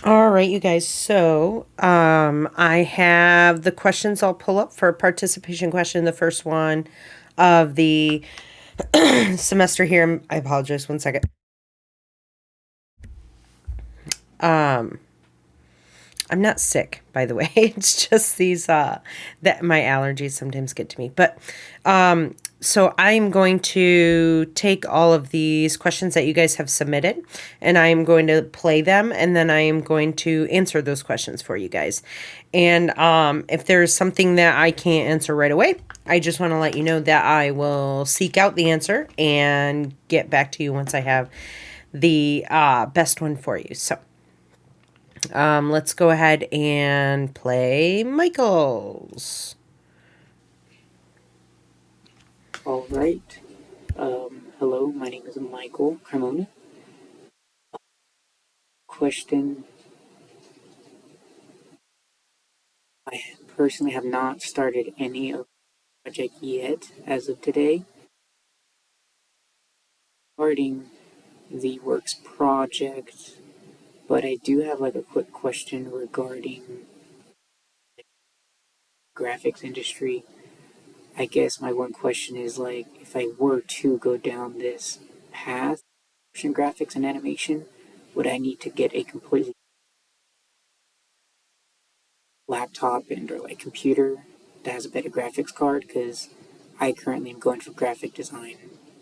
All right, you guys. So, I have the questions I'll pull up for a participation question. The first one of the semester here. I apologize. One second. Um, I'm not sick, by the way. It's just these that my allergies sometimes get to me. But so I'm going to take all of these questions that you guys have submitted and I'm going to play them and then I am going to answer those questions for you guys. And if there's something that I can't answer right away, I just want to let you know that I will seek out the answer and get back to you once I have the best one for you. So let's go ahead and play Michael's. All right. Hello, my name is Michael Cremona. Question: I personally have not started any of the project yet as of today. Starting the Works project, but I do have like a quick question regarding graphics industry. I guess my one question is like, if I were to go down this path, motion graphics and animation, would I need to get a completely laptop and or like computer that has a better graphics card? Because I currently am going for graphic design,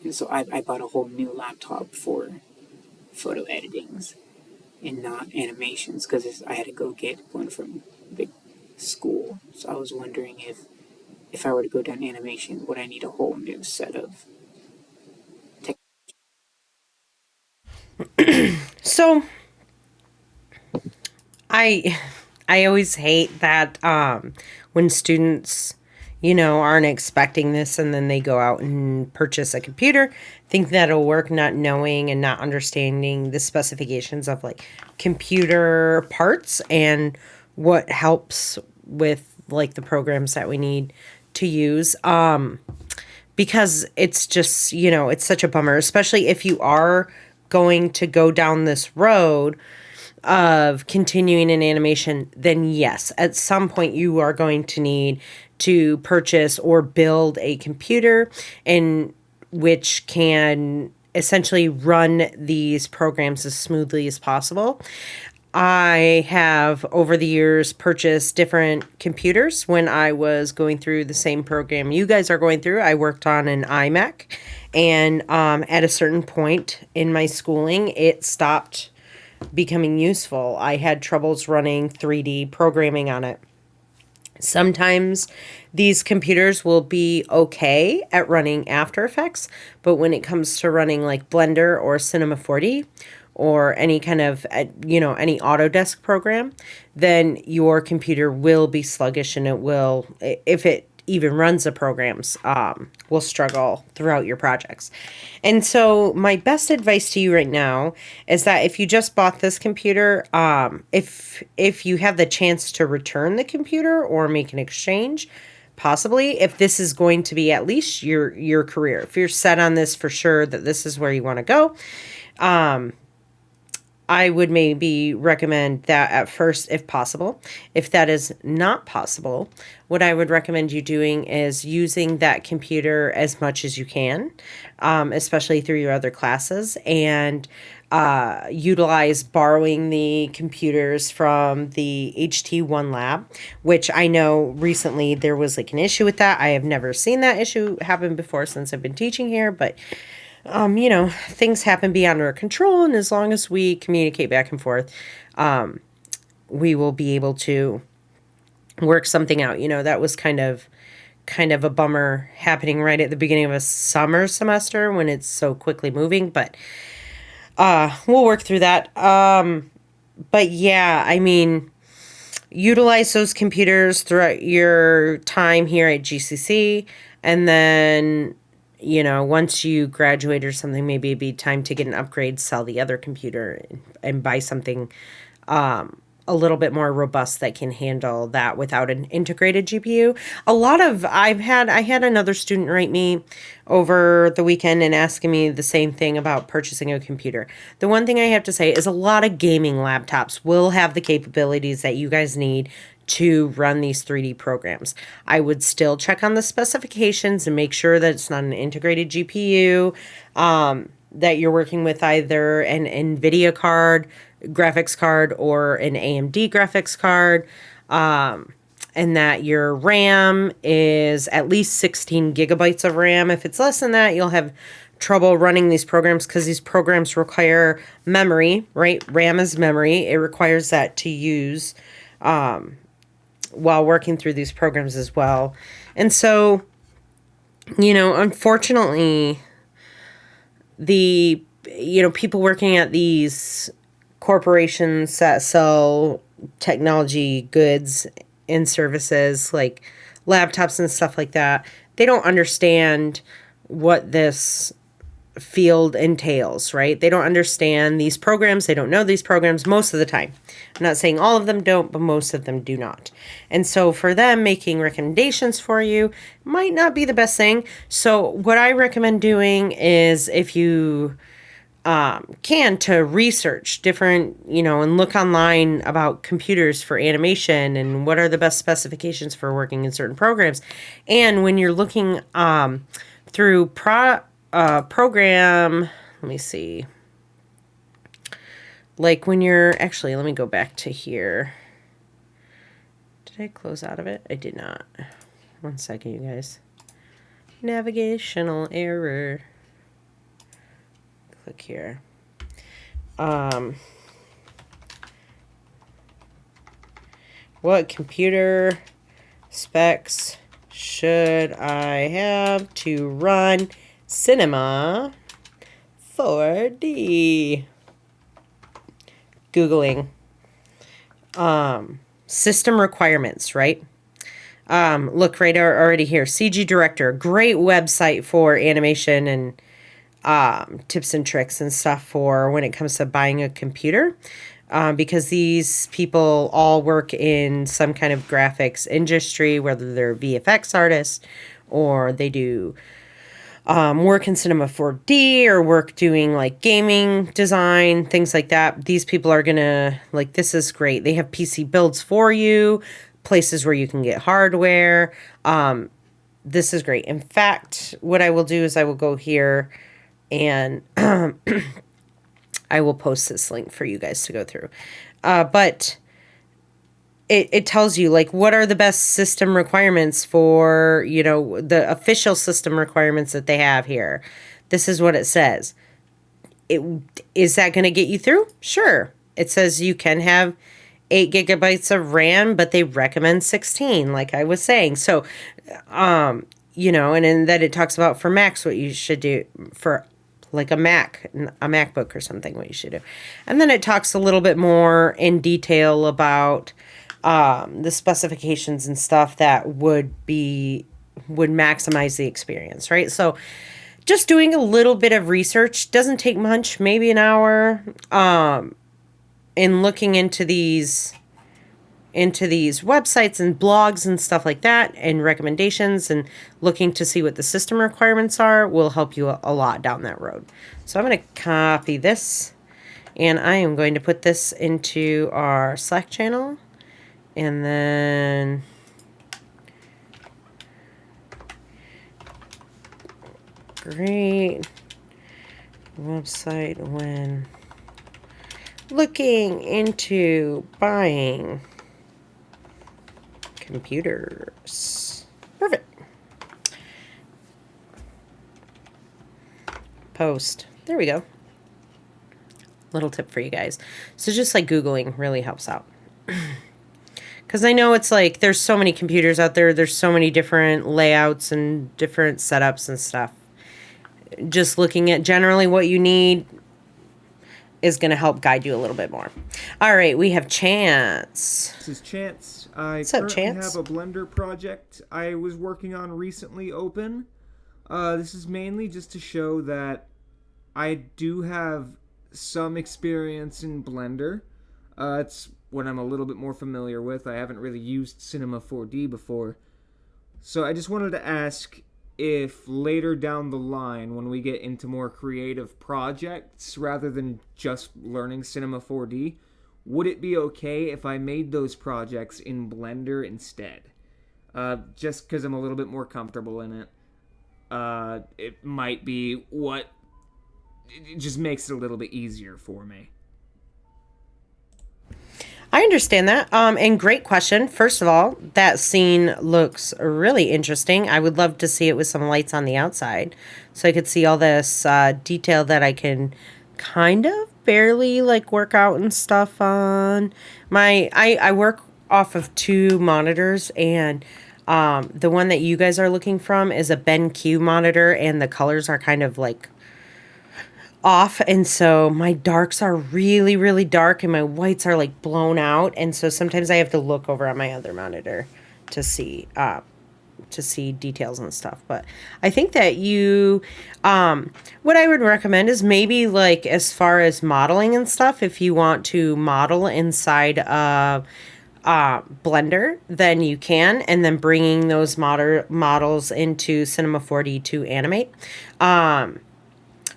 and so I bought a whole new laptop for photo editings and not animations because I had to go get one from big school. So I was wondering if I were to go down animation, would I need a whole new set of tech? So I I always hate that when students, aren't expecting this and then they go out and purchase a computer, think that it'll work, not knowing and not understanding the specifications of like computer parts and what helps with like the programs that we need to use. Because it's just, it's such a bummer, especially if you are going to go down this road of continuing in animation, then yes, at some point you are going to need to purchase or build a computer and which can essentially run these programs as smoothly as possible. I have over the years purchased different computers when I was going through the same program you guys are going through. I worked on an iMac, and at a certain point in my schooling, it stopped becoming useful. I had troubles running 3D programming on it. Sometimes these computers will be okay at running After Effects, but when it comes to running like Blender or Cinema 4D or any kind of, any Autodesk program, then your computer will be sluggish and it will, if it even runs the programs, will struggle throughout your projects. And so my best advice to you right now is that if you just bought this computer, if you have the chance to return the computer or make an exchange, possibly if this is going to be at least your career, if you're set on this for sure that this is where you want to go, I would maybe recommend that at first, if possible. If that is not possible, what I would recommend you doing is using that computer as much as you can, especially through your other classes, and utilize borrowing the computers from the HT1 lab, which I know recently there was like an issue with that. I have never seen that issue happen before since I've been teaching here, but things happen beyond our control, and as long as we communicate back and forth, we will be able to work something out. That was kind of a bummer happening right at the beginning of a summer semester when it's so quickly moving, but we'll work through that. But yeah, I mean, utilize those computers throughout your time here at GCC, and then once you graduate or something, maybe it'd be time to get an upgrade, sell the other computer, and buy something a little bit more robust that can handle that without an integrated GPU. I had another student write me over the weekend and asking me the same thing about purchasing a computer. The one thing I have to say is a lot of gaming laptops will have the capabilities that you guys need to run these 3D programs. I would still check on the specifications and make sure that it's not an integrated GPU, that you're working with either an Nvidia card, graphics card, or an AMD graphics card, and that your RAM is at least 16 gigabytes of RAM. If it's less than that, you'll have trouble running these programs because these programs require memory, right? RAM is memory. It requires that to use while working through these programs as well. And so, unfortunately, the people working at these corporations that sell technology goods and services like laptops and stuff like that, they don't understand what this field entails, right? They don't understand these programs. They don't know these programs most of the time. I'm not saying all of them don't, but most of them do not. And so for them, making recommendations for you might not be the best thing. So what I recommend doing is, if you can, to research different, and look online about computers for animation and what are the best specifications for working in certain programs. And when you're looking through program, let me see. Like when you're, actually, let me go back to here. Did I close out of it? I did not. One second, you guys. Navigational error. Click here. What computer specs should I have to run Cinema 4D? Googling. System requirements, right? Look right already here. CG Director, great website for animation and tips and tricks and stuff for when it comes to buying a computer. Because these people all work in some kind of graphics industry, whether they're VFX artists or they do work in Cinema 4D or work doing like gaming design, things like that. These people are gonna, like, this is great. They have PC builds for you, places where you can get hardware. This is great. In fact, what I will do is I will go here and I will post this link for you guys to go through. But it tells you, like, what are the best system requirements for, the official system requirements that they have here. This is what it says. Is that going to get you through? Sure. It says you can have 8 gigabytes of RAM, but they recommend 16, like I was saying. So, and then that it talks about for Macs what you should do for like a MacBook or something, what you should do. And then it talks a little bit more in detail about the specifications and stuff that would maximize the experience, right? So just doing a little bit of research doesn't take much, maybe an hour, in looking into these websites and blogs and stuff like that, and recommendations, and looking to see what the system requirements are will help you a lot down that road. So I'm going to copy this, and I am going to put this into our Slack channel, and then great website when looking into buying computers. Perfect. Post. There we go. Little tip for you guys. So just like Googling really helps out. Because I know it's like there's so many computers out there. There's so many different layouts and different setups and stuff. Just looking at generally what you need is going to help guide you a little bit more. All right, we have Chance. This is Chance. I What's up, currently Chance? have a Blender project I was working on recently open. This is mainly just to show that I do have some experience in Blender. It's what I'm a little bit more familiar with. I haven't really used Cinema 4D before. So I just wanted to ask if later down the line, when we get into more creative projects, rather than just learning Cinema 4D, would it be okay if I made those projects in Blender instead? Just because I'm a little bit more comfortable in it. It might be what it just makes it a little bit easier for me. I understand that. And great question. First of all, that scene looks really interesting. I would love to see it with some lights on the outside, so I could see all this detail that I can kind of barely like work out and stuff on. I work off of two monitors, and the one that you guys are looking from is a BenQ monitor, and the colors are kind of like off, and so my darks are really really dark and my whites are like blown out, and so sometimes I have to look over on my other monitor to see details and stuff. But I think that you what I would recommend is maybe like as far as modeling and stuff, if you want to model inside of Blender, then you can, and then bringing those models into Cinema 4D to animate.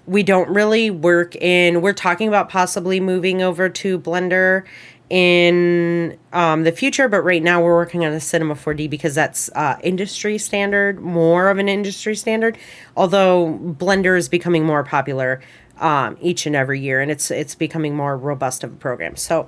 We don't really work in, we're talking about possibly moving over to Blender in the future, but right now we're working on a Cinema 4D because that's industry standard, more of an industry standard, although Blender is becoming more popular each and every year, and it's becoming more robust of a program. So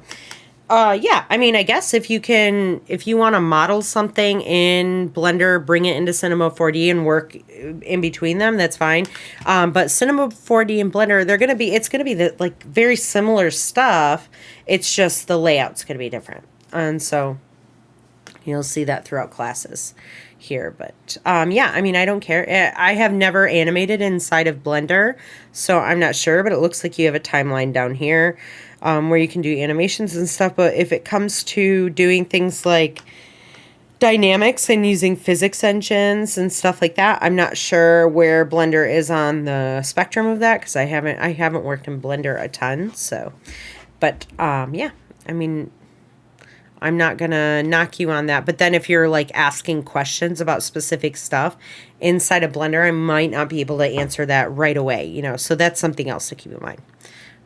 yeah, I mean, I guess if you want to model something in Blender, bring it into Cinema 4D and work in between them, that's fine. But Cinema 4D and Blender, it's gonna be the like very similar stuff. It's just the layout's gonna be different, and so you'll see that throughout classes here. But yeah, I mean, I don't care. I have never animated inside of Blender, so I'm not sure, but it looks like you have a timeline down here where you can do animations and stuff. But if it comes to doing things like dynamics and using physics engines and stuff like that, I'm not sure where Blender is on the spectrum of that because I haven't worked in Blender a ton. So, but yeah, I mean, I'm not gonna knock you on that. But then if you're like asking questions about specific stuff inside of Blender, I might not be able to answer that right away, you know. So that's something else to keep in mind.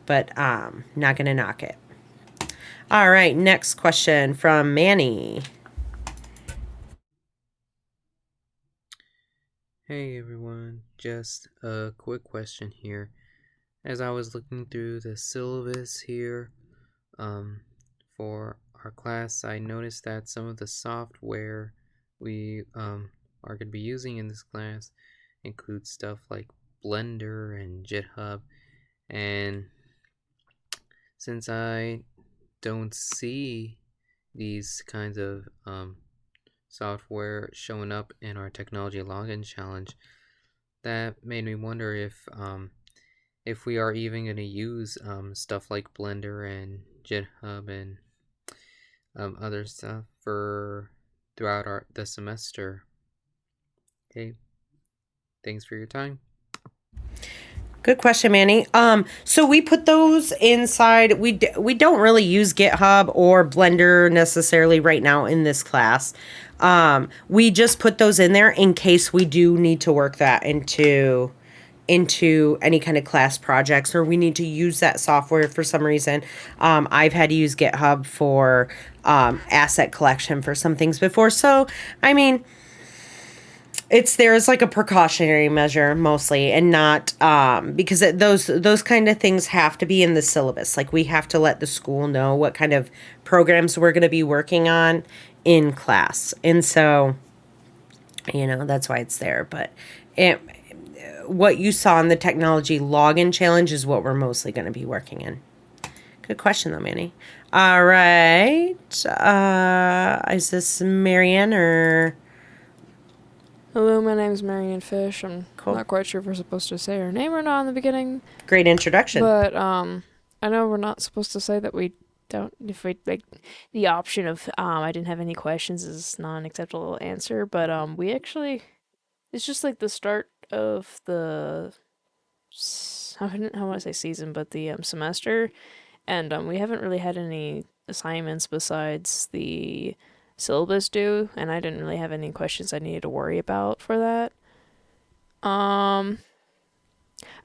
But not gonna knock it. All right, next question from Manny. Hey everyone, just a quick question here. As I was looking through the syllabus here um, for our class, I noticed that some of the software we are going to be using in this class includes stuff like Blender and GitHub. And since I don't see these kinds of software showing up in our technology login challenge, that made me wonder if we are even going to use stuff like Blender and GitHub and other stuff for throughout the semester. Okay, thanks for your time. Good question, Manny. So we put those inside. We don't really use GitHub or Blender necessarily right now in this class. We just put those in there in case we do need to work that into any kind of class projects, or we need to use that software for some reason. I've had to use GitHub for asset collection for some things before. So I mean, it's there as like a precautionary measure mostly, and not because those kind of things have to be in the syllabus. Like we have to let the school know what kind of programs we're going to be working on in class, and so that's why it's there. But it, what you saw in the technology login challenge is what we're mostly going to be working in. Good question though, Manny. All right, is this Marianne or? Hello, my name is Marianne Fish. I'm Cool. not quite sure if we're supposed to say her name or not in the beginning, Great introduction. but I know we're not supposed to say that we don't. If we like, the option of I didn't have any questions is not an acceptable answer. But we actually, it's just like the start of the I want to say season, but the semester, and we haven't really had any assignments besides the syllabus due, and I didn't really have any questions I needed to worry about for that. Um,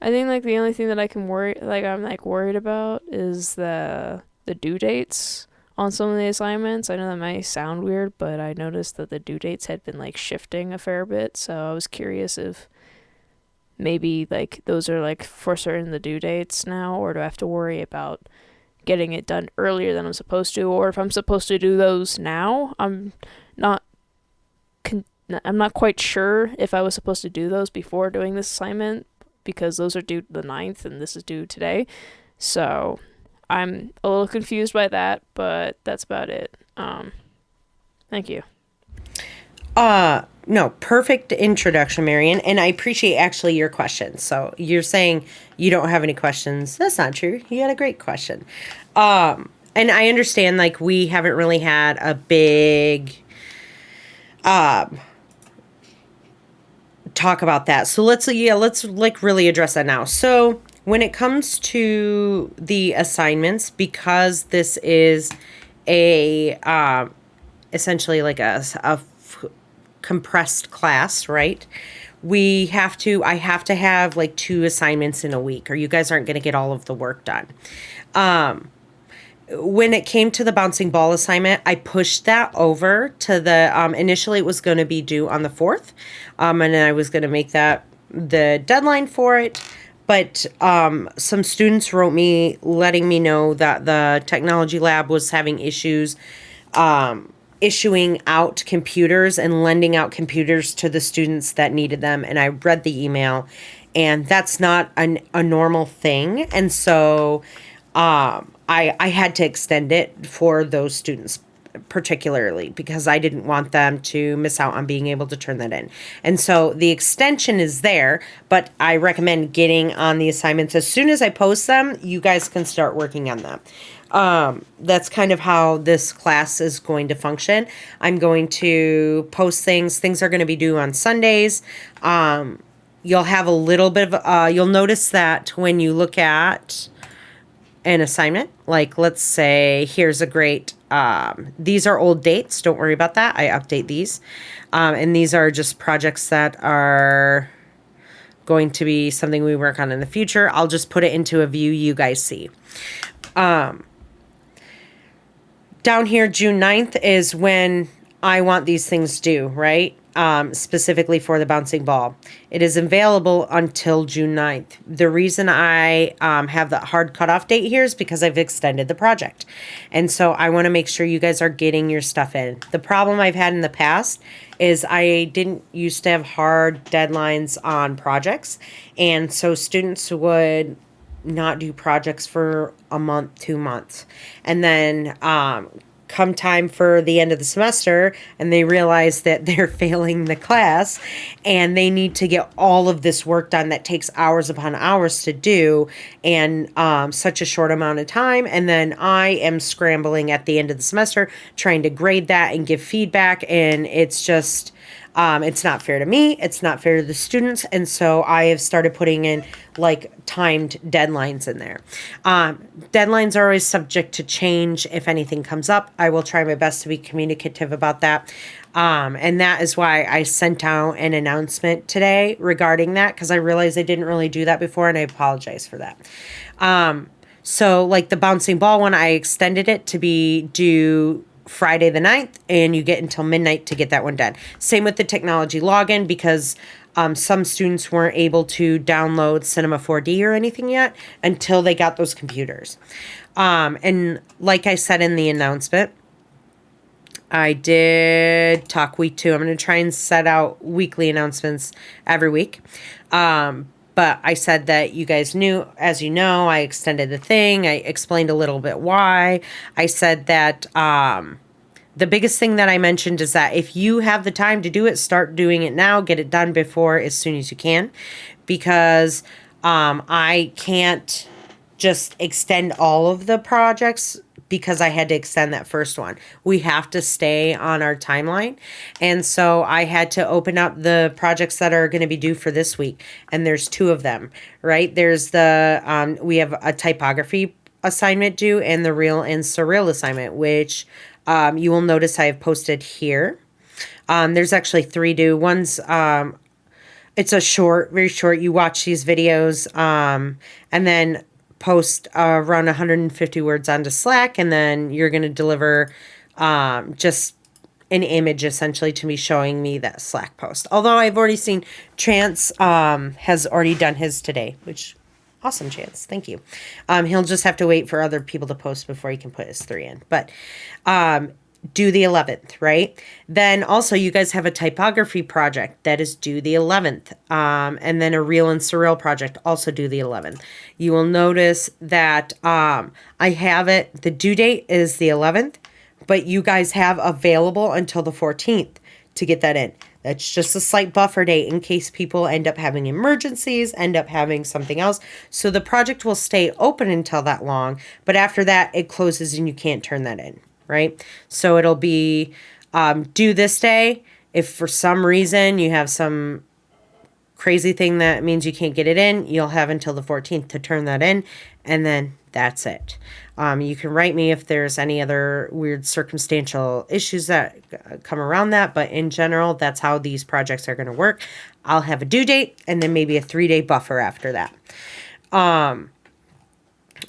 I think like the only thing that I can worry, like I'm like worried about, is the due dates on some of the assignments. I know that might sound weird, but I noticed that the due dates had been like shifting a fair bit, so I was curious if maybe like those are like for certain the due dates now, or do I have to worry about getting it done earlier than I'm supposed to, or if I'm supposed to do those now. Not I'm not quite sure if I was supposed to do those before doing this assignment because those are due the 9th and this is due today. So I'm a little confused by that, but that's about it. Thank you. No, perfect introduction, Marion, and I appreciate actually your question. So you're saying you don't have any questions. That's not true. You had a great question. And I understand like we haven't really had a big talk about that. So let's like really address that now. So when it comes to the assignments, because this is a essentially like a compressed class, right? I have to have like 2 assignments in a week, or you guys aren't going to get all of the work done. When it came to the bouncing ball assignment, I pushed that over to the, initially it was going to be due on the 4th. And then I was going to make that the deadline for it. But some students wrote me letting me know that the technology lab was having issues issuing out computers and lending out computers to the students that needed them. And I read the email, and that's not a normal thing. And so I had to extend it for those students particularly because I didn't want them to miss out on being able to turn that in. And so the extension is there, but I recommend getting on the assignments as soon as I post them. You guys can start working on them. That's kind of how this class is going to function. I'm going to post things. Things are going to be due on Sundays. You'll have a little bit of, you'll notice that when you look at an assignment, like let's say here's a great, these are old dates. Don't worry about that. I update these. And these are just projects that are going to be something we work on in the future. I'll just put it into a view you guys see. Down here, June 9th is when I want these things due, right? Specifically for the bouncing ball. It is available until June 9th. The reason I have the hard cutoff date here is because I've extended the project. And so I want to make sure you guys are getting your stuff in. The problem I've had in the past is I didn't used to have hard deadlines on projects. And so students would not do projects for a month, 2 months. And then come time for the end of the semester and they realize that they're failing the class and they need to get all of this work done that takes hours upon hours to do in such a short amount of time. And then I am scrambling at the end of the semester trying to grade that and give feedback. And it's just, it's not fair to me. It's not fair to the students. And so I have started putting in like timed deadlines in there. Deadlines are always subject to change. If anything comes up, I will try my best to be communicative about that. And that is why I sent out an announcement today regarding that, because I realized I didn't really do that before, and I apologize for that. So like the bouncing ball one, I extended it to be due Friday the 9th, and you get until midnight to get that one done. Same with the technology login, because some students weren't able to download Cinema 4D or anything yet until they got those computers. And like I said in the announcement, I did talk week 2. I'm going to try and set out weekly announcements every week. But I said that you guys knew, as you know, I extended the thing. I explained a little bit why. I said that the biggest thing that I mentioned is that if you have the time to do it, start doing it now. Get it done before as soon as you can. Because I can't just extend all of the projects because I had to extend that first one. We have to stay on our timeline. And so I had to open up the projects that are going to be due for this week. And there's 2 of them, right? There's the, we have a typography assignment due and the real and surreal assignment, which you will notice I have posted here. There's actually 3 due. One's it's a short, very short. You watch these videos and then post around 150 words onto Slack, and then you're going to deliver just an image essentially to me showing me that Slack post. Although I've already seen Chance has already done his today, which awesome, Chance. Thank you. He'll just have to wait for other people to post before he can put his 3 in. But due the 11th, right? Then also you guys have a typography project that is due the 11th. And then a real and surreal project also due the 11th. You will notice that I have it, the due date is the 11th, but you guys have available until the 14th to get that in. That's just a slight buffer date in case people end up having emergencies, end up having something else. So the project will stay open until that long, but after that it closes and you can't turn that in, right? So it'll be due this day. If for some reason you have some crazy thing that means you can't get it in, you'll have until the 14th to turn that in, and then that's it. You can write me if there's any other weird circumstantial issues that come around that, but in general, that's how these projects are going to work. I'll have a due date and then maybe a 3-day buffer after that.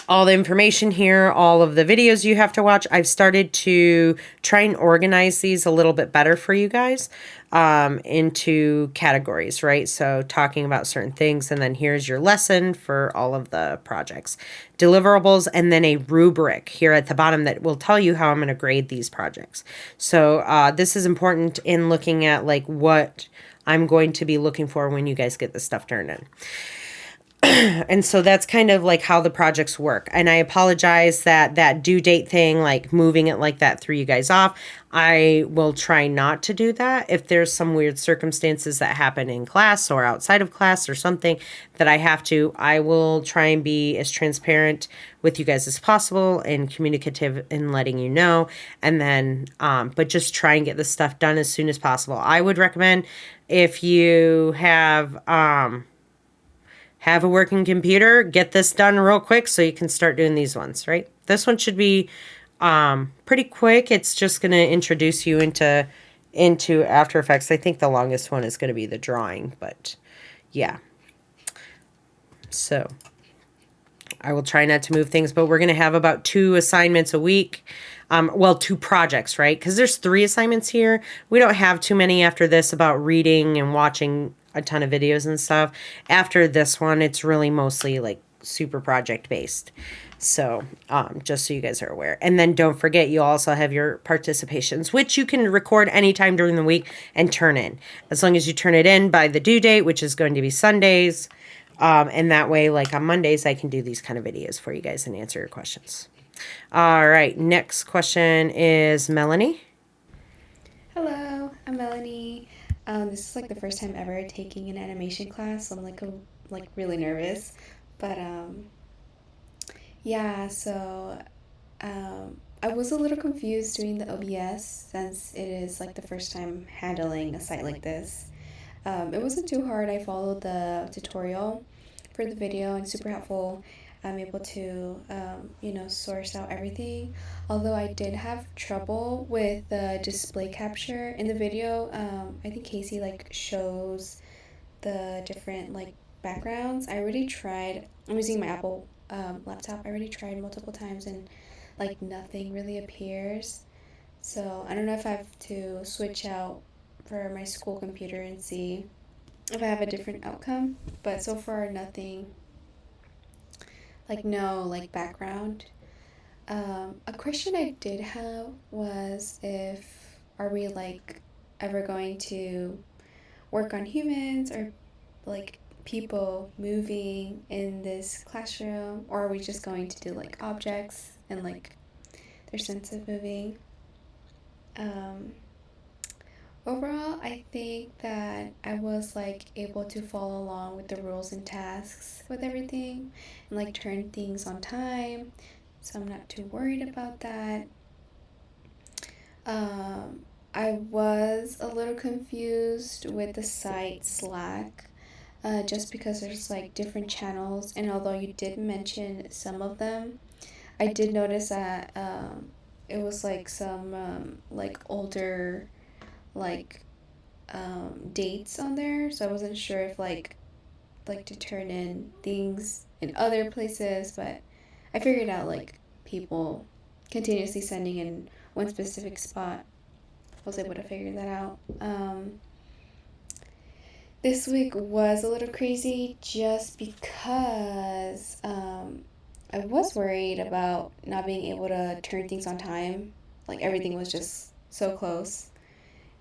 All the information here, all of the videos you have to watch. I've started to try and organize these a little bit better for you guys into categories, right? So talking about certain things, and then here's your lesson for all of the projects. Deliverables, and then a rubric here at the bottom that will tell you how I'm going to grade these projects. So this is important in looking at like what I'm going to be looking for when you guys get this stuff turned in. And so that's kind of like how the projects work. And I apologize that that due date thing, like moving it like that, threw you guys off. I will try not to do that. If there's some weird circumstances that happen in class or outside of class or something that I have to, I will try and be as transparent with you guys as possible and communicative in letting you know. And then, but just try and get this stuff done as soon as possible. I would recommend if you have a working computer, get this done real quick so you can start doing these ones, right? This one should be pretty quick. It's just going to introduce you into After Effects. I think the longest one is going to be the drawing, but yeah. So I will try not to move things, but we're going to have about 2 assignments a week. 2 projects, right? Because there's 3 assignments here. We don't have too many after this about reading and watching a ton of videos and stuff. After this one, it's really mostly like super project based. So just so you guys are aware. And then don't forget, you also have your participations, which you can record anytime during the week and turn in. As long as you turn it in by the due date, which is going to be Sundays. And that way, like on Mondays, I can do these kind of videos for you guys and answer your questions. All right, next question is Melanie. Hello, I'm Melanie. This is like the first time ever taking an animation class, so I'm like really nervous. But yeah, so I was a little confused doing the OBS since it is like the first time handling a site like this. It wasn't too hard. I followed the tutorial for the video and super helpful. I'm able to, source out everything. Although I did have trouble with the display capture in the video. I think Casey like shows the different like backgrounds. I already tried. I'm using my Apple laptop. I already tried multiple times and like nothing really appears. So I don't know if I have to switch out for my school computer and see if I have a different outcome. But so far, nothing. Like no like background. A question I did have was if are we like ever going to work on humans or like people moving in this classroom, or are we just going to do like objects and like their sense of moving? Um, Overall, I think that I was like able to follow along with the rules and tasks with everything and like turn things on time, so I'm not too worried about that. I was a little confused with the site Slack, just because there's like different channels, and although you did mention some of them, I did notice that it was like some like older like dates on there, so I wasn't sure if like to turn in things in other places, but I figured out like people continuously sending in one specific spot. I was able to figure that out. This week was a little crazy just because I was worried about not being able to turn things on time. Like everything was just so close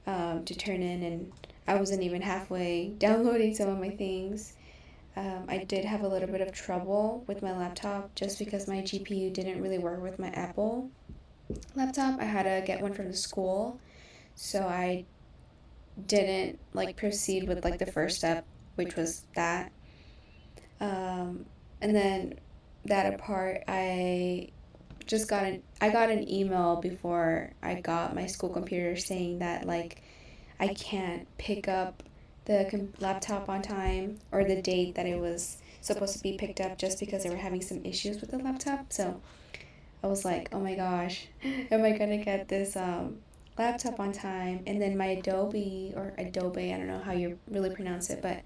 to turn in, and I wasn't even halfway downloading some of my things. I did have a little bit of trouble with my laptop just because my GPU didn't really work with my Apple laptop. I had to get one from the school, so I didn't like proceed with like the first step, which was that. And then that apart, I got an email before I got my school computer saying that like I can't pick up the laptop on time or the date that it was supposed to be picked up just because they were having some issues with the laptop. So I was like, oh my gosh, am I gonna get this laptop on time? And then my Adobe, I don't know how you really pronounce it, but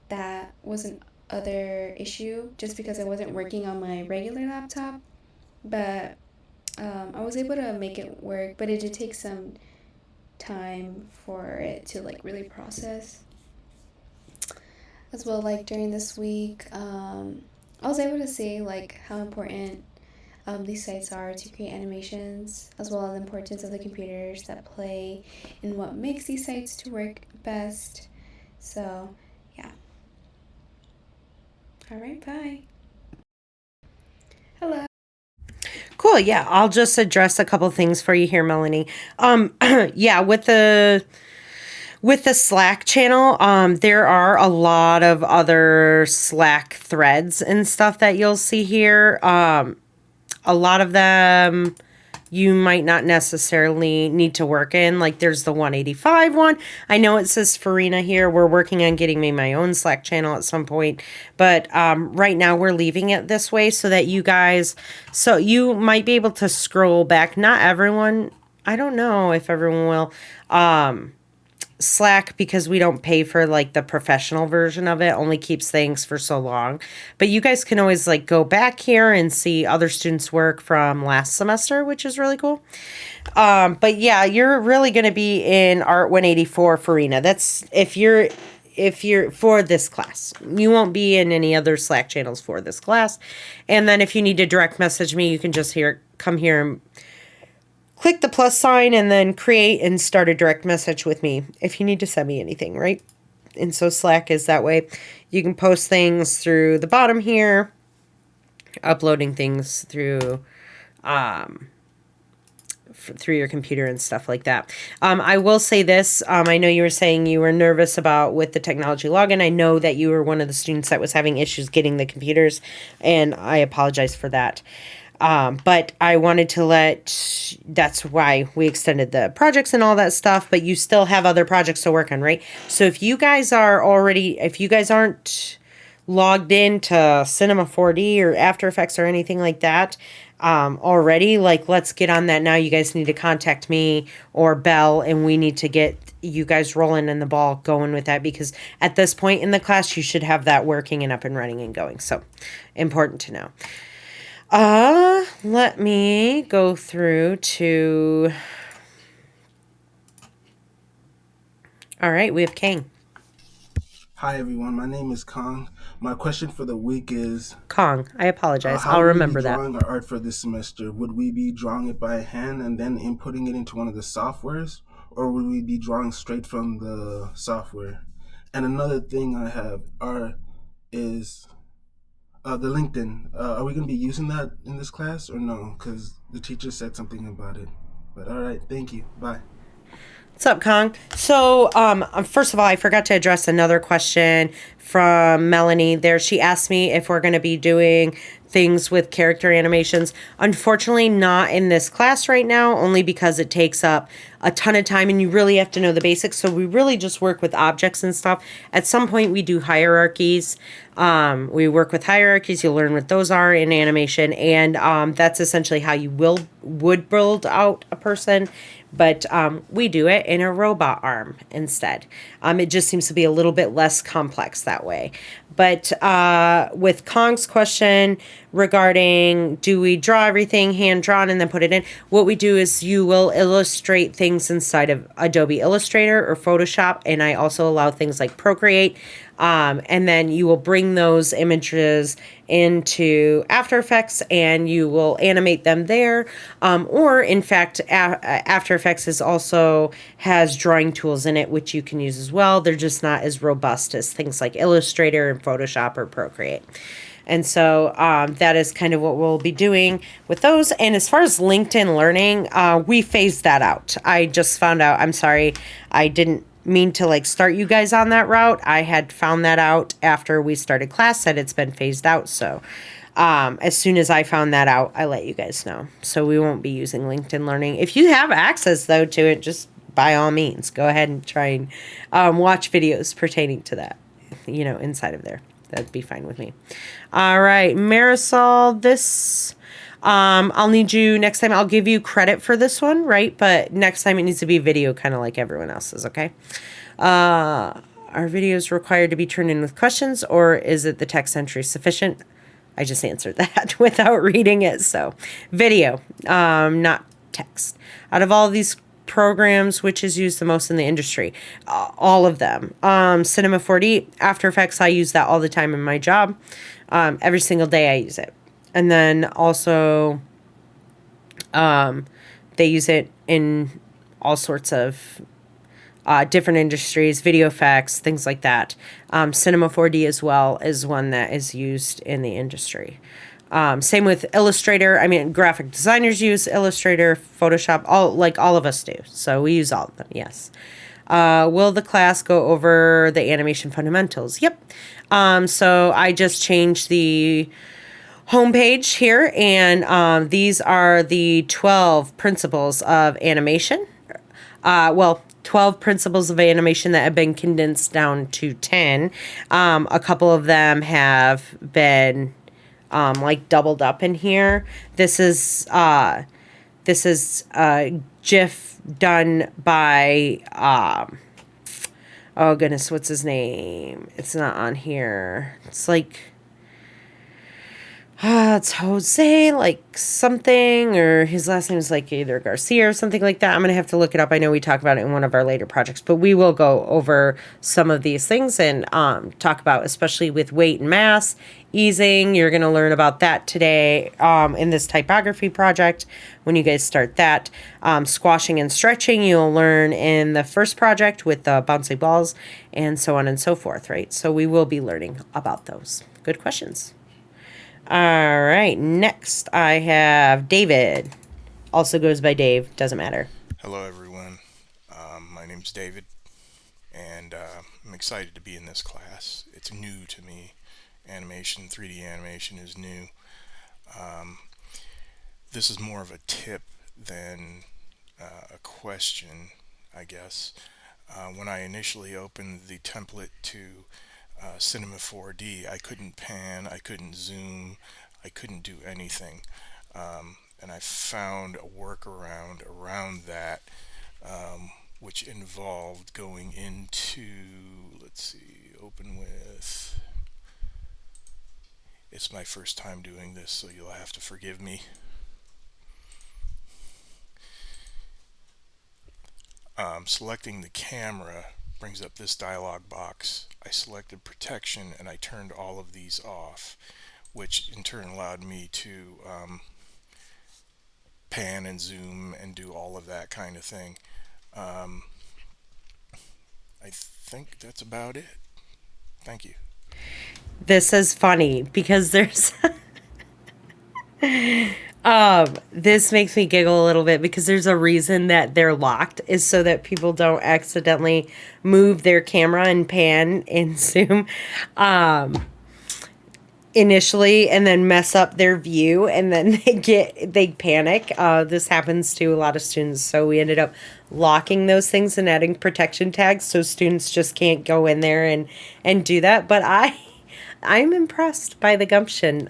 that was an other issue just because it wasn't working on my regular laptop. But I was able to make it work, but it did take some time for it to like really process as well. Like during this week, I was able to see like how important these sites are to create animations, as well as the importance of the computers that play and what makes these sites to work best. So yeah. All right, bye. Hello. Cool. Yeah, I'll just address a couple things for you here, Melanie. Yeah, with the Slack channel, there are a lot of other Slack threads and stuff that you'll see here. A lot of them you might not necessarily need to work in. Like there's the 185 one. I know it says Farina here. We're working on getting me my own Slack channel at some point. But right now we're leaving it this way so that so you might be able to scroll back. Not everyone, I don't know if everyone will. Slack, because we don't pay for like the professional version of it, only keeps things for so long. But you guys can always like go back here and see other students' work from last semester, which is really cool. But yeah, you're really going to be in Art 184 Farina. That's if you're for this class. You won't be in any other Slack channels for this class. And then if you need to direct message me, you can just come here and click the plus sign and then create and start a direct message with me if you need to send me anything, right? And so Slack is that way. You can post things through the bottom here, uploading things through through your computer and stuff like that. I will say this. I know you were saying you were nervous about with the technology login. I know that you were one of the students that was having issues getting the computers, and I apologize for that. But I wanted to that's why we extended the projects and all that stuff, but you still have other projects to work on, right? So if you guys aren't logged into Cinema 4D or After Effects or anything like that, already, like, let's get on that now. You guys need to contact me or Belle, and we need to get you guys rolling and the ball going with that, because at this point in the class, you should have that working and up and running and going. So important to know. Let me go through to. All right, we have Kang. Hi everyone, my name is Kong. My question for the week is Kong. I apologize. how I'll would remember we be that. drawing our art for this semester? Would we be drawing it by hand and then inputting it into one of the softwares, or would we be drawing straight from the software? And another thing I have is the LinkedIn. Are we going to be using that in this class or no? Because the teacher said something about it. But all right, thank you. Bye. What's up, Kong? So, first of all, I forgot to address another question from Melanie there. She asked me if we're going to be doing things with character animations. Unfortunately, not in this class right now, only because it takes up a ton of time and you really have to know the basics. So we really just work with objects and stuff. At some point we do hierarchies. We work with hierarchies. You'll learn what those are in animation, and that's essentially how you would build out a person. But we do it in a robot arm instead. It just seems to be a little bit less complex that way. But with Kong's question regarding do we draw everything hand drawn and then put it in, what we do is you will illustrate things inside of Adobe Illustrator or Photoshop, and I also allow things like Procreate. And then you will bring those images into After Effects and you will animate them there. Or in fact, After Effects also has drawing tools in it, which you can use as well. They're just not as robust as things like Illustrator and Photoshop or Procreate. And so that is kind of what we'll be doing with those. And as far as LinkedIn Learning, we phased that out. I just found out, I'm sorry, I didn't mean to like start you guys on that route. I had found that out after we started class that it's been phased out. So as soon as I found that out, I let you guys know. So we won't be using LinkedIn Learning. If you have access though to it, just by all means, go ahead and try and watch videos pertaining to that, inside of there. That'd be fine with me. All right, Marisol, I'll need you next time. I'll give you credit for this one, right? But next time it needs to be video, kind of like everyone else's, okay? Are videos required to be turned in with questions, or is it the text entry sufficient? I just answered that without reading it. So video, not text. Out of all of these programs, which is used the most in the industry? All of them. Cinema 4D, After Effects, I use that all the time in my job. Every single day I use it. And then also, they use it in all sorts of different industries, video effects, things like that. Cinema 4D as well is one that is used in the industry. Same with Illustrator. I mean, graphic designers use Illustrator, Photoshop, all of us do. So we use all of them, yes. Will the class go over the animation fundamentals? Yep. So I just changed the homepage here, and these are the 12 principles of animation. 12 principles of animation that have been condensed down to 10. A couple of them have been doubled up in here. This is GIF done by oh goodness, what's his name? It's not on here. It's it's Jose, something, or his last name is either Garcia or something like that. I'm going to have to look it up. I know we talk about it in one of our later projects, but we will go over some of these things and talk about, especially with weight and mass, easing. You're going to learn about that today in this typography project when you guys start that. Squashing and stretching, you'll learn in the first project with the bouncy balls and so on and so forth, right? So we will be learning about those. Good questions. All right, next I have David. Also goes by Dave, doesn't matter. Hello, everyone. My name's David, and I'm excited to be in this class. It's new to me. 3D animation is new. This is more of a tip than a question, I guess. When I initially opened the template to Cinema 4D, I couldn't pan, I couldn't zoom, I couldn't do anything. And I found a workaround around that, which involved going into, let's see, open with, it's my first time doing this, so you'll have to forgive me. Selecting the camera brings up this dialog box. I selected protection and I turned all of these off, which in turn allowed me to pan and zoom and do all of that kind of thing. I think that's about it. Thank you. This is funny because there's this makes me giggle a little bit because there's a reason that they're locked is so that people don't accidentally move their camera and pan and zoom. initially and then mess up their view, and then they panic. This happens to a lot of students, so we ended up locking those things and adding protection tags so students just can't go in there and do that. But I'm impressed by the gumption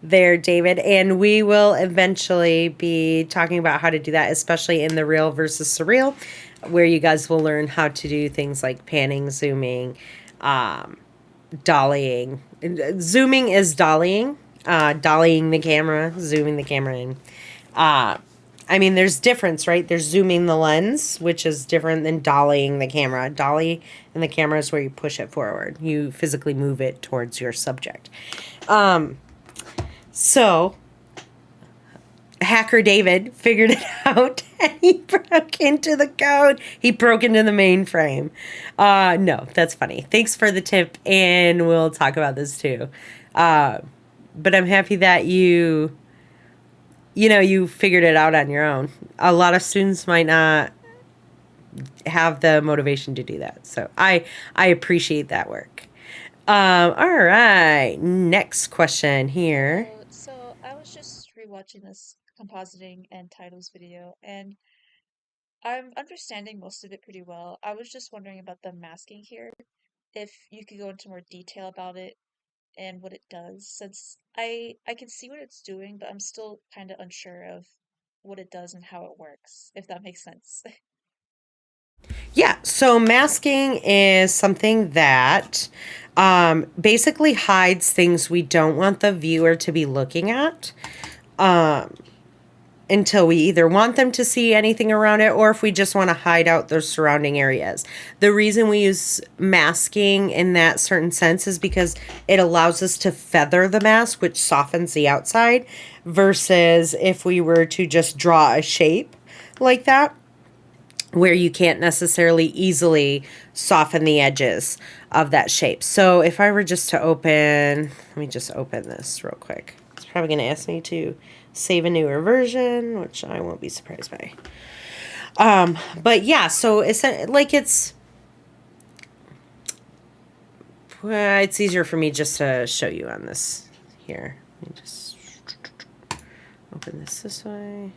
there, David, and we will eventually be talking about how to do that, especially in the real versus surreal, where you guys will learn how to do things like panning, zooming, dollying. Zooming is dollying, dollying the camera, zooming the camera in. I mean, there's difference, right? There's zooming the lens, which is different than dollying the camera. Dolly in the camera is where you push it forward. You physically move it towards your subject. So hacker David figured it out and he broke into the code. He broke into the mainframe. No, that's funny. Thanks for the tip, and we'll talk about this too. But I'm happy that you figured it out on your own. A lot of students might not have the motivation to do that. So I appreciate that work. All right. Next question here. So I was just rewatching this compositing and titles video, and I'm understanding most of it pretty well. I was just wondering about the masking here, if you could go into more detail about it and what it does, since I can see what it's doing, but I'm still kind of unsure of what it does and how it works, if that makes sense. Yeah, so masking is something that basically hides things we don't want the viewer to be looking at until we either want them to see anything around it, or if we just want to hide out those surrounding areas. The reason we use masking in that certain sense is because it allows us to feather the mask, which softens the outside, versus if we were to just draw a shape like that, where you can't necessarily easily soften the edges of that shape. So if I were just to open, let me just open this real quick. It's probably going to ask me to save a newer version, which I won't be surprised by. But yeah, so it's it's easier for me just to show you on this here. Let me just open this way.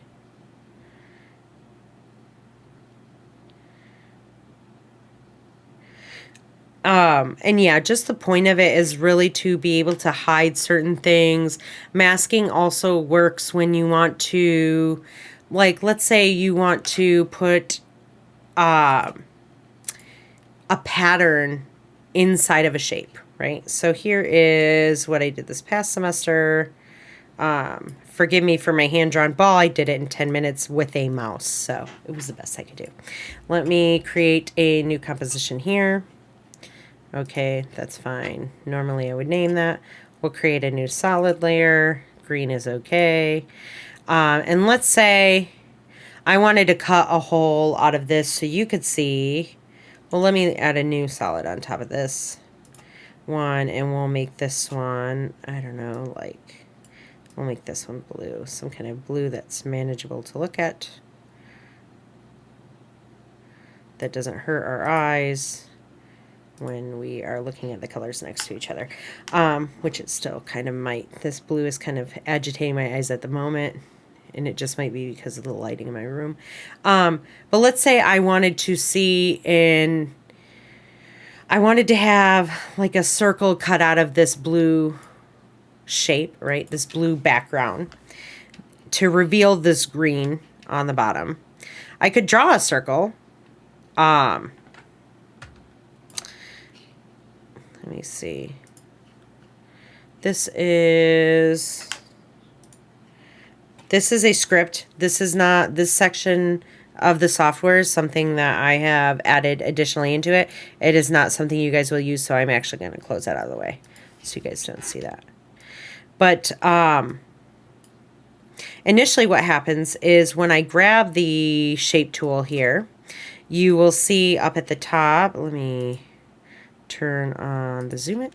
And yeah, just the point of it is really to be able to hide certain things. Masking also works when you want to, like, let's say you want to put a pattern inside of a shape, right? So here is what I did this past semester. Forgive me for my hand-drawn ball. I did it in 10 minutes with a mouse, so it was the best I could do. Let me create a new composition here. Okay, that's fine. Normally I would name that. We'll create a new solid layer. Green is okay. And let's say I wanted to cut a hole out of this so you could see. Well, let me add a new solid on top of this one, and we'll make this one, I don't know, like, we'll make this one blue. Some kind of blue that's manageable to look at, that doesn't hurt our eyes when we are looking at the colors next to each other, which it still kind of might. This blue is kind of agitating my eyes at the moment, and it just might be because of the lighting in my room. But let's say I wanted to see I wanted to have like a circle cut out of this blue shape, right? This blue background to reveal this green on the bottom. I could draw a circle. Let me see. This is a script. This is not, this section of the software is something that I have added additionally into it. It is not something you guys will use, so I'm actually going to close that out of the way so you guys don't see that. But initially what happens is when I grab the shape tool here, you will see up at the top, let me turn on the zoom in.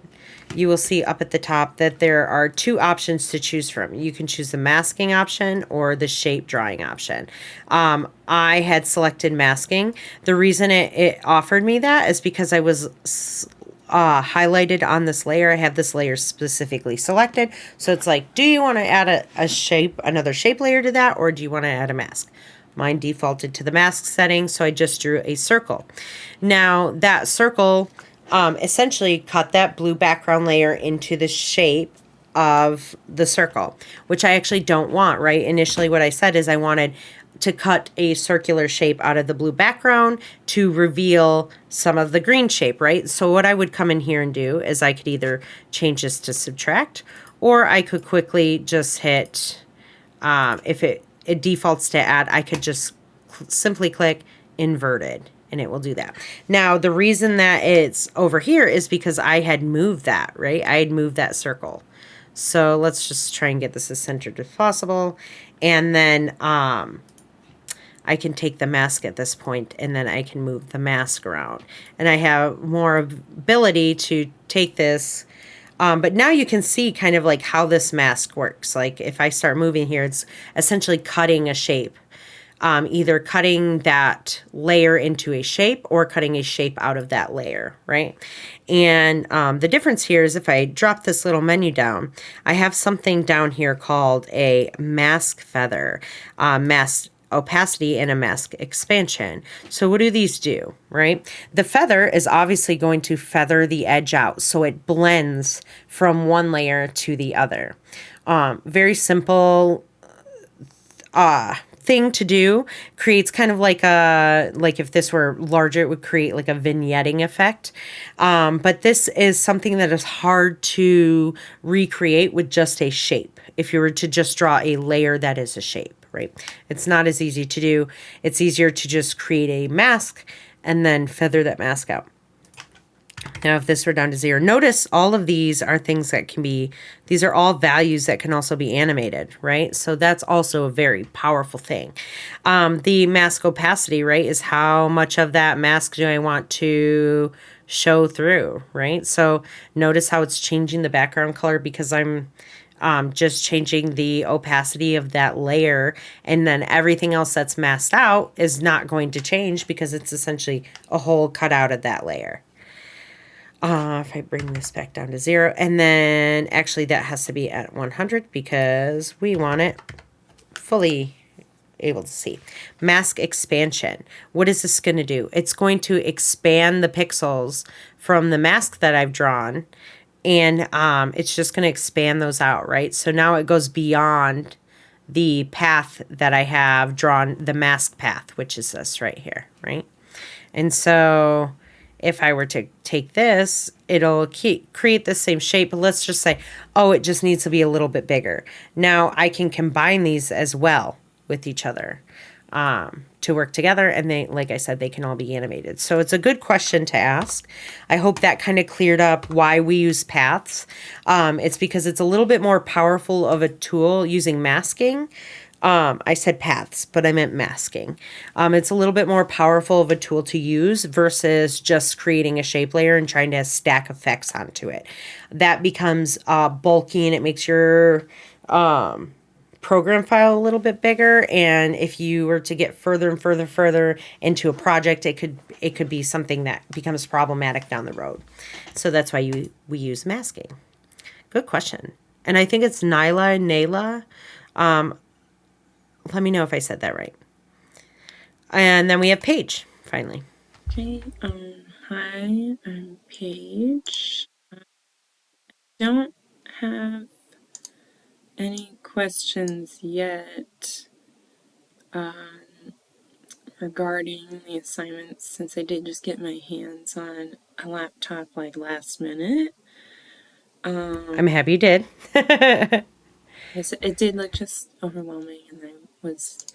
You will see up at the top that there are two options to choose from. You can choose the masking option or the shape drawing option. I had selected masking. The reason it offered me that is because I was highlighted on this layer. I have this layer specifically selected. So it's like, do you want to add a shape, another shape layer to that, or do you want to add a mask? Mine defaulted to the mask setting, so I just drew a circle. Now that circle essentially cut that blue background layer into the shape of the circle, which I actually don't want, right? Initially what I said is I wanted to cut a circular shape out of the blue background to reveal some of the green shape, right? So what I would come in here and do is I could either change this to subtract, or I could quickly just hit, if it defaults to add, I could just simply click inverted and it will do that. Now, the reason that it's over here is because I had moved that, right? I had moved that circle. So let's just try and get this as centered as possible. And then I can take the mask at this point and then I can move the mask around. And I have more ability to take this. But now you can see kind of like how this mask works. Like if I start moving here, it's essentially cutting a shape. Either cutting that layer into a shape or cutting a shape out of that layer, right? And the difference here is if I drop this little menu down, I have something down here called a mask feather, mask opacity, and a mask expansion. So what do these do, right? The feather is obviously going to feather the edge out so it blends from one layer to the other. Very simple thing to do. Creates kind of like a, like if this were larger, it would create like a vignetting effect. But this is something that is hard to recreate with just a shape. If you were to just draw a layer that is a shape, right? It's not as easy to do. It's easier to just create a mask and then feather that mask out. Now, if this were down to 0, notice all of these are things that can be, these are all values that can also be animated, right? So that's also a very powerful thing. The mask opacity, right, is how much of that mask do I want to show through, right? So notice how it's changing the background color because I'm just changing the opacity of that layer, and then everything else that's masked out is not going to change because it's essentially a hole cut out of that layer. If I bring this back down to 0, and then actually that has to be at 100 because we want it fully able to see. Mask expansion. What is this going to do? It's going to expand the pixels from the mask that I've drawn, and it's just going to expand those out, right? So now it goes beyond the path that I have drawn, the mask path, which is this right here, right? And so if I were to take this, it'll create the same shape, but let's just say, oh, it just needs to be a little bit bigger. Now I can combine these as well with each other to work together, and they, like I said, they can all be animated. So it's a good question to ask. I hope that kind of cleared up why we use paths. It's because it's a little bit more powerful of a tool using masking. I said paths, but I meant masking. It's a little bit more powerful of a tool to use versus just creating a shape layer and trying to stack effects onto it. That becomes bulky and it makes your program file a little bit bigger. And if you were to get further and further into a project, it could be something that becomes problematic down the road. So that's why we use masking. Good question. And I think it's Naila. Let me know if I said that right. And then we have Paige, finally. Okay, hi, I'm Paige. Don't have any questions yet regarding the assignments since I did just get my hands on a laptop like last minute. I'm happy you did. It did look just overwhelming, and I was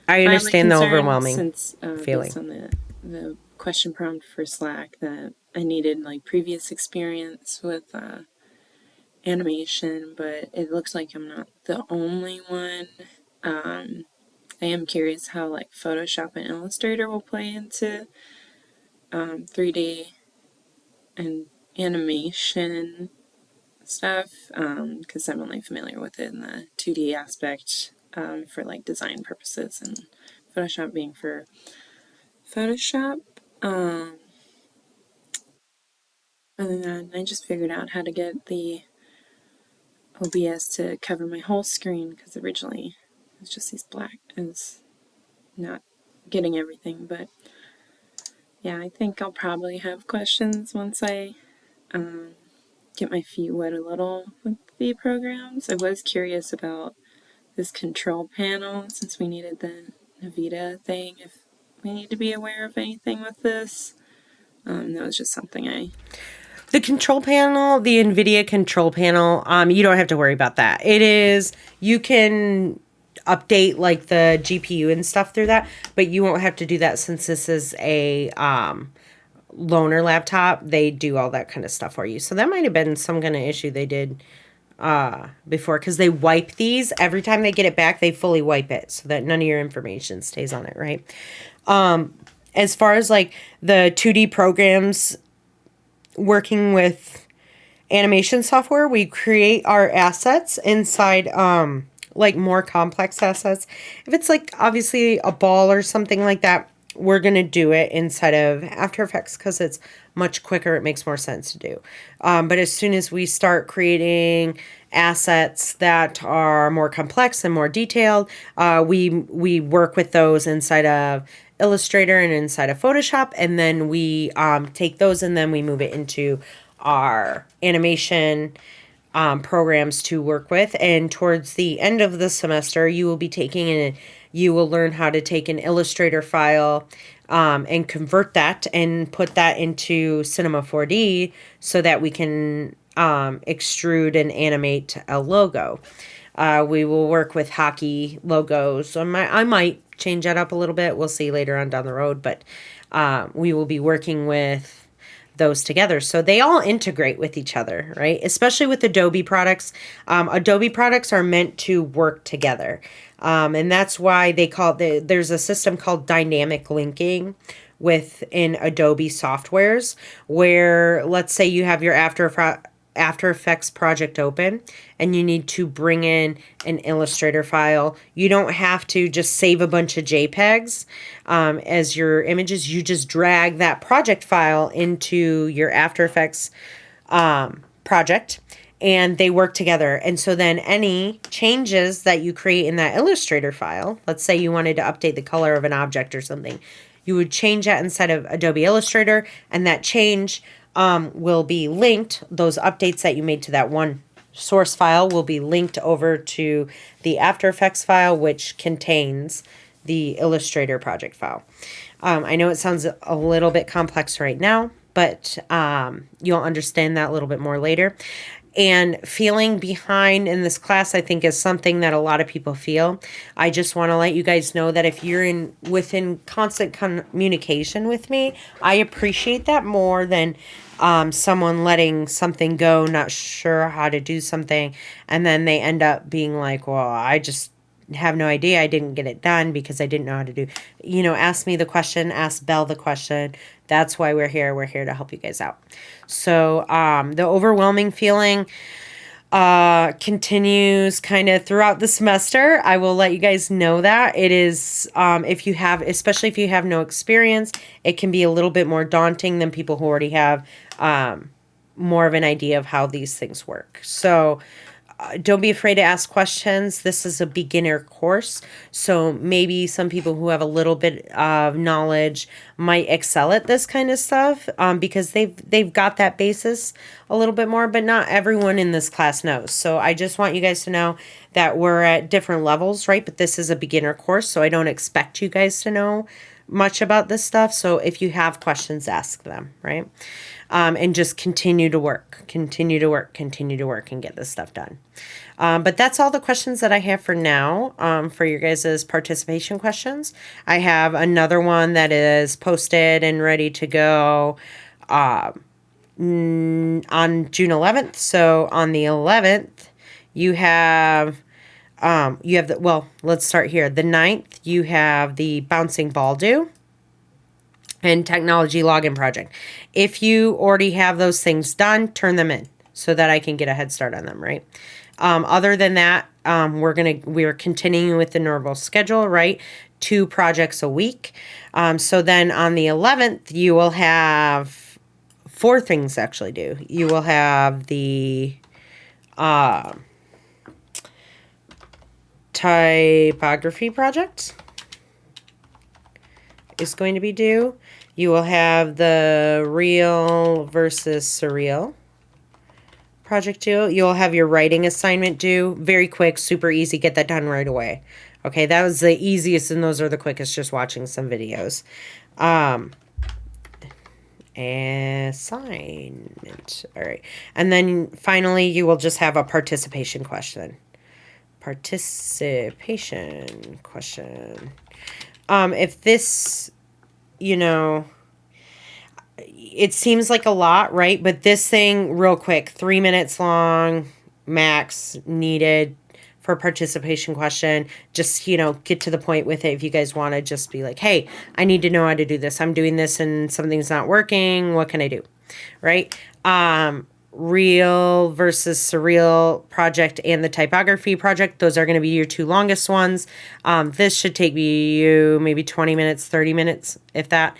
I understand the overwhelming since feeling. based on the question prompt for Slack that I needed like previous experience with animation, but it looks like I'm not the only one. I am curious how like Photoshop and Illustrator will play into 3D and animation stuff, because I'm only familiar with it in the 2D aspect for like design purposes, and Photoshop being for Photoshop. other than that, I just figured out how to get the OBS to cover my whole screen, because originally it was just these black, and it's not getting everything. But yeah, I think I'll probably have questions once I get my feet wet a little with the programs. I was curious about this control panel, since we needed the Nvidia thing, if we need to be aware of anything with this. That was just something The control panel, the Nvidia control panel, you don't have to worry about that. You can update like the GPU and stuff through that, but you won't have to do that since this is a loaner laptop. They do all that kind of stuff for you. So that might have been some kind of issue they did before, because they wipe these every time they get it back. They fully wipe it so that none of your information stays on it, right? As far as like the 2D programs, working with animation software, we create our assets inside like more complex assets. If it's like obviously a ball or something like that, we're going to do it inside of After Effects because it's much quicker. It makes more sense to do. But as soon as we start creating assets that are more complex and more detailed, we work with those inside of Illustrator and inside of Photoshop, and then we take those and then we move it into our animation programs to work with. And towards the end of the semester, you will learn how to take an Illustrator file and convert that and put that into Cinema 4D so that we can extrude and animate a logo. We will work with hockey logos. I might change that up a little bit. We'll see later on down the road, but we will be working with those together. So they all integrate with each other, right? Especially with Adobe products. Adobe products are meant to work together. And that's why there's a system called dynamic linking within Adobe softwares, where let's say you have your After Effects project open and you need to bring in an Illustrator file. You don't have to just save a bunch of JPEGs as your images. You just drag that project file into your After Effects project, and they work together. And so then any changes that you create in that Illustrator file, let's say you wanted to update the color of an object or something, you would change that inside of Adobe Illustrator, and that change will be linked. Those updates that you made to that one source file will be linked over to the After Effects file, which contains the Illustrator project file. I know it sounds a little bit complex right now, but you'll understand that a little bit more later. And feeling behind in this class, I think, is something that a lot of people feel. I just want to let you guys know that if you're within constant communication with me, I appreciate that more than someone letting something go, not sure how to do something, and then they end up being like, well, I just have no idea. I didn't get it done because I didn't know how to do. Ask me the question, ask Belle the question. That's why we're here. We're here to help you guys out. So the overwhelming feeling continues kind of throughout the semester. I will let you guys know that it is, especially if you have no experience, it can be a little bit more daunting than people who already have more of an idea of how these things work. So don't be afraid to ask questions. This is a beginner course, so maybe some people who have a little bit of knowledge might excel at this kind of stuff because they've got that basis a little bit more, but not everyone in this class knows. So I just want you guys to know that we're at different levels, right? But this is a beginner course, so I don't expect you guys to know much about this stuff. So if you have questions, ask them, right? And just continue to work, and get this stuff done. But that's all the questions that I have for now for your guys' participation questions. I have another one that is posted and ready to go on June 11th. So on the 11th, you have let's start here. The 9th, you have the bouncing ball due and technology login project. If you already have those things done, turn them in so that I can get a head start on them, right? Other than that, we're continuing with the normal schedule, right? 2 projects a week. So then on the 11th, you will have 4 things actually due. You will have the typography project is going to be due. You will have the real versus surreal project due. You'll have your writing assignment due. Very quick, super easy. Get that done right away. Okay, that was the easiest and those are the quickest, just watching some videos. Assignment. All right. And then finally, you will just have a participation question. Participation question. If this, you know, it seems like a lot, right? But this thing, real quick, 3 minutes long, max needed for participation question. Just, get to the point with it. If you guys want to just be like, hey, I need to know how to do this. I'm doing this and something's not working. What can I do? Right? Real versus surreal project and the typography project. Those are going to be your 2 longest ones. This should take you maybe 20 minutes, 30 minutes, if that.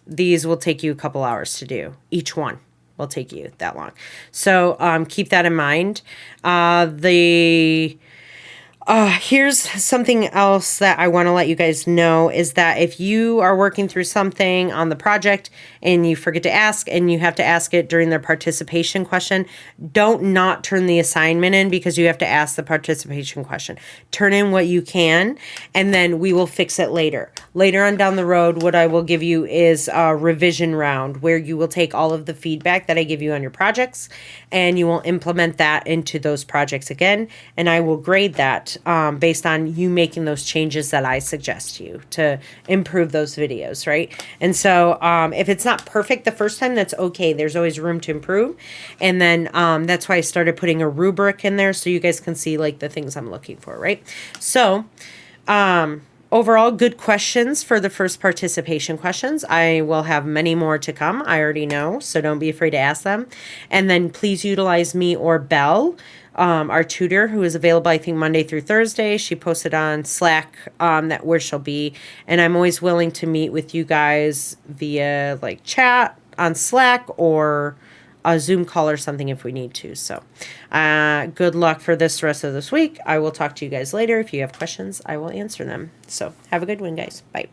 These will take you a couple hours to do. Each one will take you that long. So keep that in mind. Here's something else that I want to let you guys know is that if you are working through something on the project and you forget to ask and you have to ask it during their participation question, don't not turn the assignment in because you have to ask the participation question. Turn in what you can and then we will fix it later. Later on down the road, what I will give you is a revision round where you will take all of the feedback that I give you on your projects and you will implement that into those projects again. And I will grade that based on you making those changes that I suggest to you to improve those videos, right? And so if it's not perfect the first time, that's okay. There's always room to improve. And then that's why I started putting a rubric in there so you guys can see like the things I'm looking for, right? So overall, good questions for the first participation questions. I will have many more to come. I already know, so don't be afraid to ask them. And then please utilize me or Belle, our tutor, who is available, I think, Monday through Thursday. She posted on Slack that where she'll be. And I'm always willing to meet with you guys via like chat on Slack or a Zoom call or something if we need to. So good luck for this rest of this week. I will talk to you guys later. If you have questions, I will answer them. So have a good one, guys. Bye.